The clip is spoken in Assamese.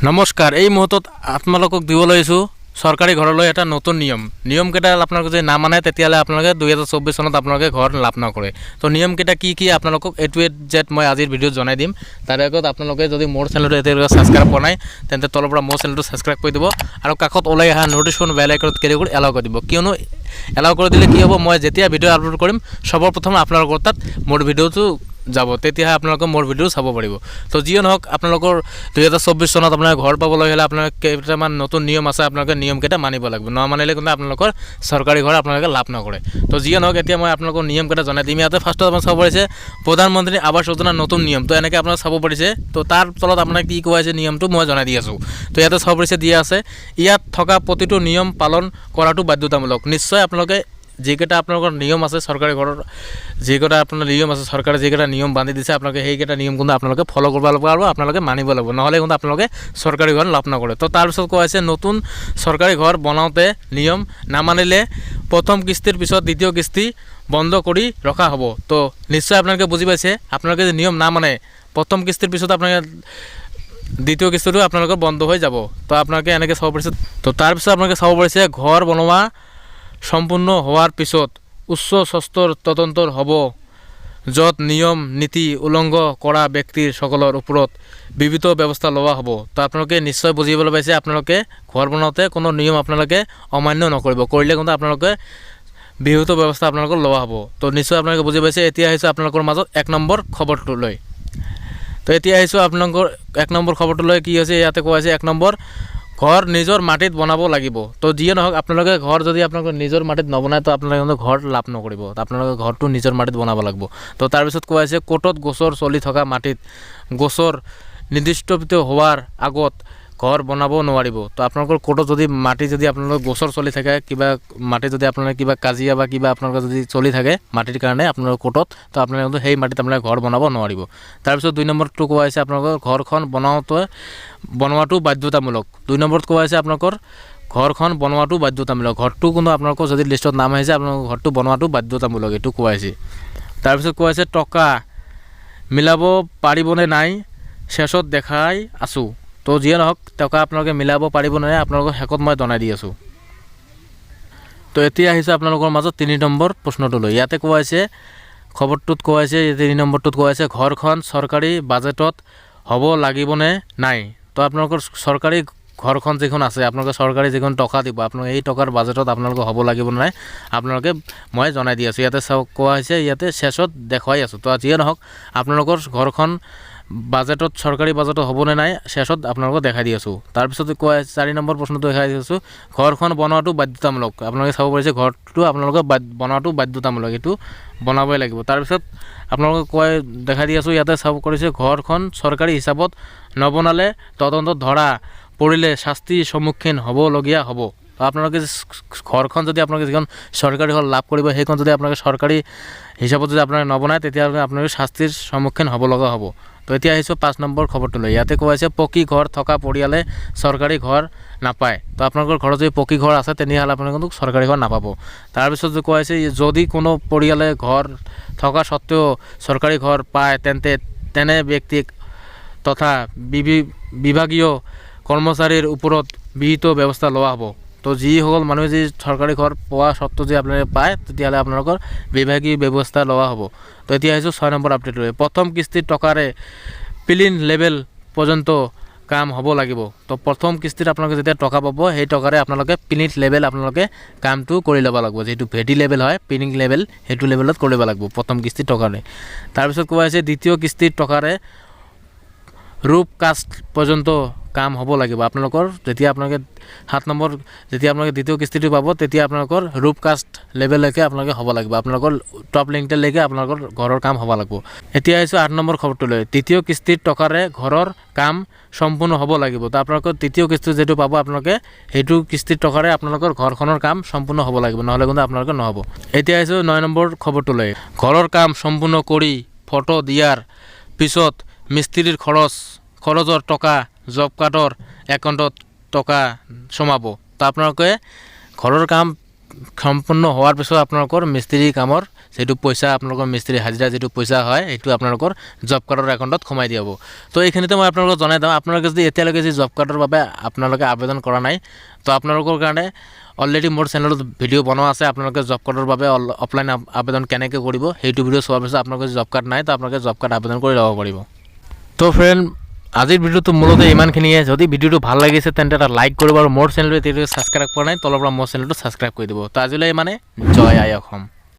নমস্কাৰ। এই মুহূৰ্তত আপোনালোকক দিবলৈ আহিছোঁ চৰকাৰী ঘৰলৈ এটা নতুন নিয়মকেইটা আপোনালোকে যদি নামানে তেতিয়াহ'লে আপোনালোকে 2024 চনত আপোনালোকে ঘৰ লাভ নকৰে। তো নিয়মকেইটা কি আপোনালোকক A to Z মই আজিৰ ভিডিঅ'ত জনাই দিম। তাৰ আগত আপোনালোকে যদি মোৰ চেনেলটো এতিয়ালৈকে ছাবস্ক্ৰাইব কৰা নাই তেন্তে তলৰ পৰা মোৰ চেনেলটো ছাবস্ক্ৰাইব কৰি দিব আৰু কাষত ওলাই অহা ন'টিফিকেশ্যন বেল আইকনত ক্লিক কৰি এলাউ কৰি দিব। কিয়নো এলাউ কৰি দিলে কি হ'ব, মই যেতিয়া ভিডিঅ' আপলোড কৰিম সৰ্বপ্ৰথম আপোনালোকৰ তাত মোৰ ভিডিঅ'টো যাব, তেতিয়াহে আপোনালোকে মোৰ ভিডিঅ' চাব পাৰিব। তো যিয়ে নহওক আপোনালোকৰ 2024 চনত আপোনাৰ ঘৰ পাবলৈ হ'লে আপোনাৰ কেইটামান নতুন নিয়ম আছে, আপোনালোকে নিয়মকেইটা মানিব লাগিব। নমানিলে কিন্তু আপোনালোকৰ চৰকাৰী ঘৰ আপোনালোকে লাভ নকৰে। তো যিয়ে নহওক এতিয়া মই আপোনালোকৰ নিয়মকেইটা জনাই দিম। ইয়াতে ফাৰ্ষ্টত আপোনাৰ চাব পাৰিছে প্ৰধানমন্ত্ৰী আৱাস যোজনাৰ নতুন নিয়ম। তো এনেকৈ আপোনালোকে চাব পাৰিছে। তো তাৰ তলত আপোনাক কি কোৱা হৈছে নিয়মটো মই জনাই দি আছোঁ। তো ইয়াতে চাব পাৰিছে দিয়া আছে, ইয়াত থকা প্ৰতিটো নিয়ম পালন কৰাটো বাধ্যতামূলক। নিশ্চয় আপোনালোকে যিকেইটা আপোনালোকৰ নিয়ম আছে চৰকাৰী ঘৰৰ, যিকেইটা আপোনাৰ নিয়ম আছে চৰকাৰে যিকেইটা নিয়ম বান্ধি দিছে আপোনালোকে সেইকেইটা নিয়ম কিন্তু আপোনালোকে ফ'ল' কৰিব লাগিব আৰু আপোনালোকে মানিব লাগিব, নহ'লে কিন্তু আপোনালোকে চৰকাৰী ঘৰ লাভ নকৰে। তো তাৰপিছত কোৱা হৈছে নতুন চৰকাৰী ঘৰ বনাওঁতে নিয়ম নামানিলে প্ৰথম কিস্তিৰ পিছত দ্বিতীয় কিস্তি বন্ধ কৰি ৰখা হ'ব। তো নিশ্চয় আপোনালোকে বুজি পাইছে, আপোনালোকে যদি নিয়ম নামানে প্ৰথম কিস্তিৰ পিছত আপোনালোকে দ্বিতীয় কিস্তিটো আপোনালোকৰ বন্ধ হৈ যাব। তো আপোনালোকে এনেকৈ চাব পাৰিছে। তো তাৰপিছত আপোনালোকে চাব পাৰিছে ঘৰ বনোৱা সম্পূৰ্ণ হোৱাৰ পিছত উচ্চ স্তৰৰ তদন্ত হ'ব, য'ত নিয়ম নীতি উলংঘ কৰা ব্যক্তিৰ সকলৰ ওপৰত বিহিত ব্যৱস্থা লোৱা হ'ব। তো আপোনালোকে নিশ্চয় বুজিবলৈ পাইছে, আপোনালোকে ঘৰ বনাওঁতে কোনো নিয়ম আপোনালোকে অমান্য নকৰিব, কৰিলে কিন্তু আপোনালোকে বিহিত ব্যৱস্থা আপোনালোকৰ লোৱা হ'ব। তো নিশ্চয় আপোনালোকে বুজি পাইছে। এতিয়া আহিছোঁ আপোনালোকৰ মাজত 1 নম্বৰ খবৰটো লৈ। তো এতিয়া আহিছোঁ আপোনালোকৰ 1 নম্বৰ খবৰটো লৈ। কি হৈছে ইয়াতে কোৱা হৈছে 1 নম্বৰ, ঘৰ নিজৰ মাটিত বনাব লাগিব। তো যিয়ে নহওক আপোনালোকে ঘৰ যদি আপোনালোকে নিজৰ মাটিত নবনায় তো আপোনালোকে কিন্তু ঘৰ লাভ নকৰিব। আপোনালোকে ঘৰটো নিজৰ মাটিত বনাব লাগিব। তো তাৰপিছত কোৱা হৈছে কোৰ্টত গোচৰ চলি থকা মাটিত গোচৰ নিৰ্দিষ্ট হোৱাৰ আগত ঘৰ বনাব নোৱাৰিব। তো আপোনালোকৰ কোৰ্টত যদি মাটি যদি আপোনালোকৰ গোচৰ চলি থাকে, কিবা মাটি যদি আপোনালোকে কিবা কাজিয়া বা কিবা আপোনালোকে যদি চলি থাকে মাটিৰ কাৰণে আপোনালোকৰ কোৰ্টত, তো আপোনালোকে কিন্তু সেই মাটিত আপোনালোকে ঘৰ বনাব নোৱাৰিব। তাৰপিছত 2 নম্বৰটো কোৱা হৈছে আপোনালোকৰ ঘৰখন বনোৱাটো বাধ্যতামূলক। 2 নম্বৰত কোৱা হৈছে আপোনালোকৰ ঘৰখন বনোৱাটো বাধ্যতামূলক। ঘৰটো কিন্তু আপোনালোকৰ যদি লিষ্টত নাম আহিছে আপোনালোকৰ ঘৰটো বনোৱাটো বাধ্যতামূলক, এইটো কোৱা হৈছে। তাৰপিছত কোৱা হৈছে টকা মিলাব পাৰিবনে নাই শেষত দেখাই আছোঁ। তো যিয়ে নহওক টকা আপোনালোকে মিলাব পাৰিব নাই আপোনালোকৰ শেষত মই জনাই দি আছোঁ। তো এতিয়া আহিছে আপোনালোকৰ মাজত 3 নম্বৰ প্ৰশ্নটো লৈ। ইয়াতে কোৱা হৈছে খবৰটোত কোৱা হৈছে 3 নম্বৰটোত কোৱা হৈছে ঘৰখন চৰকাৰী বাজেটত হ'ব লাগিবনে নাই। তো আপোনালোকৰ চৰকাৰী ঘৰখন যিখন আছে আপোনালোকে চৰকাৰী যিখন টকা দিব আপোনালোকে এই টকাৰ বাজেটত আপোনালোকে হ'ব লাগিব নাই আপোনালোকে মই জনাই দি আছোঁ। ইয়াতে কোৱা হৈছে ইয়াতে শেষত দেখুৱাই আছোঁ। তো যিয়ে নহওক আপোনালোকৰ ঘৰখন বাজেটত চৰকাৰী বাজেটত হ'বনে নাই শেষত আপোনালোকক দেখাই দি আছোঁ। তাৰপিছত কোৱা 4 নম্বৰ প্ৰশ্নটো দেখাই দি আছোঁ, ঘৰখন বনোৱাটো বাধ্যতামূলক। আপোনালোকে চাব পাৰিছে ঘৰটো আপোনালোকে বনোৱাটো বাধ্যতামূলক, এইটো বনাবই লাগিব। তাৰপিছত আপোনালোকে দেখাই দি আছোঁ ইয়াতে চাব কৰিছে ঘৰখন চৰকাৰী হিচাপত নবনালে তদন্তত ধৰা পৰিলে শাস্তিৰ সন্মুখীন হ'বলগীয়া হ'ব। আপোনালোকে ঘৰখন যদি আপোনালোকে যিখন চৰকাৰী ঘৰ লাভ কৰিব সেইখন যদি আপোনালোকে চৰকাৰী হিচাপত যদি আপোনালোকে নবনায় তেতিয়াহ'লে আপোনালোকে শাস্তিৰ সন্মুখীন হ'ব লগা হ'ব। তো এতিয়া আহিছোঁ 5 নম্বৰ খবৰটো লৈ। ইয়াতে কোৱা হৈছে পকী ঘৰ থকা পৰিয়ালে চৰকাৰী ঘৰ নাপায়। তো আপোনালোকৰ ঘৰত যদি পকী ঘৰ আছে তেতিয়াহ'লে আপোনালোকে কিন্তু চৰকাৰী ঘৰ নাপাব। তাৰপিছত কোৱা হৈছে যদি কোনো পৰিয়ালে ঘৰ থকা স্বত্তেও চৰকাৰী ঘৰ পায় তেনে ব্যক্তিক তথা বিভাগীয় কৰ্মচাৰীৰ ওপৰত বিহিত ব্যৱস্থা লোৱা হ'ব। তো যিসকল মানুহে যদি চৰকাৰী ঘৰ পোৱা স্বত্তেও যদি আপোনালোকে পায় তেতিয়াহ'লে আপোনালোকৰ বিভাগীয় ব্যৱস্থা লোৱা হ'ব। তো এতিয়া আহিছোঁ 6 নম্বৰ আপডেট লৈ। প্ৰথম কিস্তিৰ টকাৰে পিলিন লেভেল পৰ্যন্ত কাম হ'ব লাগিব। তো প্ৰথম কিস্তিত আপোনালোকে যেতিয়া টকা পাব সেই টকাৰে আপোনালোকে পিলিন লেভেল আপোনালোকে কামটো কৰি ল'ব লাগিব। যিটো ভেটি লেভেল হয় পিলিন লেভেল সেইটো লেভেলত কৰি ল'ব লাগিব প্ৰথম কিস্তিৰ টকাৰে। তাৰপিছত কোৱা হৈছে দ্বিতীয় কিস্তিৰ টকাৰে ৰূপ কাষ্ট পৰ্যন্ত কাম হ'ব লাগিব। আপোনালোকৰ যেতিয়া আপোনালোকে 7 নম্বৰ যেতিয়া আপোনালোকে দ্বিতীয় কিস্তিটো পাব তেতিয়া আপোনালোকৰ ৰূপ কাষ্ট লেভেললৈকে আপোনালোকে হ'ব লাগিব। আপোনালোকৰ টপ লিংকলৈকে আপোনালোকৰ ঘৰৰ কাম হ'ব লাগিব। এতিয়া আহিছোঁ 8 নম্বৰ খবৰটো লৈ। তৃতীয় কিস্তিৰ টকাৰে ঘৰৰ কাম সম্পূৰ্ণ হ'ব লাগিব। তো আপোনালোকৰ তৃতীয় কিস্তি যিটো পাব আপোনালোকে সেইটো কিস্তিৰ টকাৰে আপোনালোকৰ ঘৰখনৰ কাম সম্পূৰ্ণ হ'ব লাগিব, নহ'লে কিন্তু আপোনালোকৰ নহ'ব। এতিয়া আহিছোঁ 9 নম্বৰ খবৰটো লৈ। ঘৰৰ কাম সম্পূৰ্ণ কৰি ফটো দিয়াৰ পিছত মিস্ত্ৰীৰ খৰচৰ টকা জব কাৰ্ডৰ একাউণ্টত টকা সোমাব। তো আপোনালোকে ঘৰৰ কাম সম্পূৰ্ণ হোৱাৰ পিছত আপোনালোকৰ মিস্ত্ৰী কামৰ যিটো পইচা আপোনালোকৰ মিস্ত্ৰী হাজিৰা যিটো পইচা হয় সেইটো আপোনালোকৰ জব কাৰ্ডৰ একাউণ্টত সোমাই দিয়াব। তো এইখিনিতে মই আপোনালোকক জনাই দিওঁ, আপোনালোকে যদি এতিয়ালৈকে যি জব কাৰ্ডৰ বাবে আপোনালোকে আবেদন কৰা নাই, তো আপোনালোকৰ কাৰণে অলৰেডি মোৰ চেনেলত ভিডিঅ' বনোৱা আছে। আপোনালোকে জব কাৰ্ডৰ বাবে অফলাইন আবেদন কেনেকৈ কৰিব সেইটো ভিডিঅ' চোৱাৰ পিছত আপোনালোকে জব কাৰ্ড নাই, তো আপোনালোকে জব কাৰ্ড আবেদন কৰি ল'ব পাৰিব। তো ফ্ৰেণ্ড, আজিৰ ভিডিঅ'টো মূলতে ইমানখিনিয়ে। যদি ভিডিঅ'টো ভাল লাগিছে তেন্তে এটা লাইক কৰিব আৰু মোৰ চেনেলটো এতিয়ালৈকে ছাবস্ক্ৰাইব কৰা নাই, তলৰ পৰা মোৰ চেনেলটো ছাবস্ক্ৰাইব কৰি দিব। তো আজিলৈ মানে জয় আই অসম।